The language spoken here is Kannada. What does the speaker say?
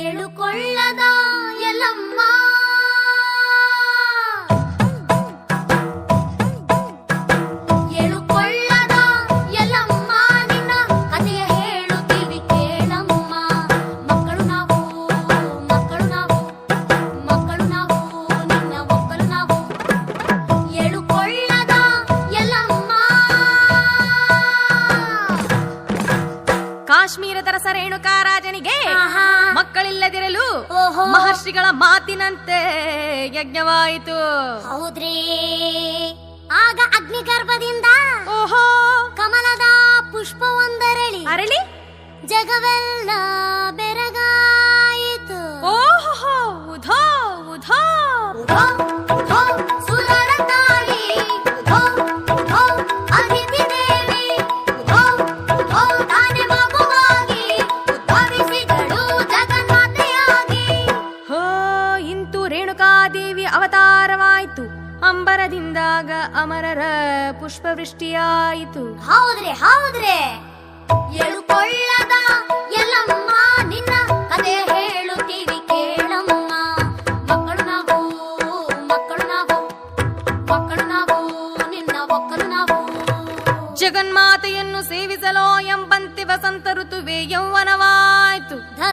ಎಳುಕೊಳ್ಳದ ಎಲ್ಲಮ್ಮ ಎಳುಕೊಳ್ಳದ ಎಲ್ಲಮ್ಮ ನಿನ್ನ ಕಥೆಯ ಹೇಳುತ್ತೀವಿ ಕೇಳಮ್ಮ. ಮಕ್ಕಳು ನಾವು ಮಕ್ಕಳು ನಾವು ಮಕ್ಕಳು ನಾವು ನಿನ್ನ ಒಕ್ಕಲು ನಾವು ಎಳುಕೊಳ್ಳದ ಎಲ್ಲಮ್ಮ. ಕಾಶ್ಮೀರದ ರಸ ರೇಣುಕಾ ರಾಜನಿಗೆ ಮಕ್ಕಳಿಲ್ಲದಿರಲು ಮಹರ್ಷಿಗಳ ಮಾತಿನಂತೆ ಯಜ್ಞವಾಯಿತು. ಹೌದ್ರಿ, ಆಗ ಅಗ್ನಿಗರ್ಭದಿಂದ ಓಹೋ ಕಮಲದ ಪುಷ್ಪವೊಂದರಳಿ ಅರಳಿ ಜಗವೆಲ್ಲ ಬೆರಗಾಯಿತು. ಓಹೋ ಉಧೋ ಉಧೋ ಉಧೋ, ಉಧೋ, ಸುರರ ತಾಯಿ, ಉಧೋ, ಉಧೋ, ಅದಿತಿ ದೇವಿ, ಉಧೋ, ಉಧೋ, ತಾನೆ ಮಗುವಾಗಿ ಉದ್ಭವಿಸಿದಳು ಜಗನ್ಮಾತೆಯಾಗಿ. ಹೋ ಇಂತು ರೇಣುಕಾದೇವಿ ಅವತಾರವಾಯಿತು. ಅಂಬರದಿಂದಾಗ ಅಮರರ ಪುಷ್ಪವೃಷ್ಟಿಯಾಯಿತು. ಹೌದ್ರಿ ಹೌದ್ರಿ, ಎಳುಕೊಳ್ಳದ ಎಲ್ಲಮ್ಮ ನಿನ್ನ ಕಥೆ ಹೇಳುತ್ತೀವಿ ಕೇಳಮ್ಮ. ಮಕ್ಕಳು ನಾವು ಮಕ್ಕಳು ನಾವು ಮಕ್ಕಳು ನಾವು ನಿನ್ನ ಒಕ್ಕಲು ನಾವು. ಜಗನ್ಮಾತೆಯನ್ನು ಸೇವಿಸಲೋ ಎಂಬಂತೆ ವಸಂತ ಋತುವೆ ಯೌವನವಾಯಿತು.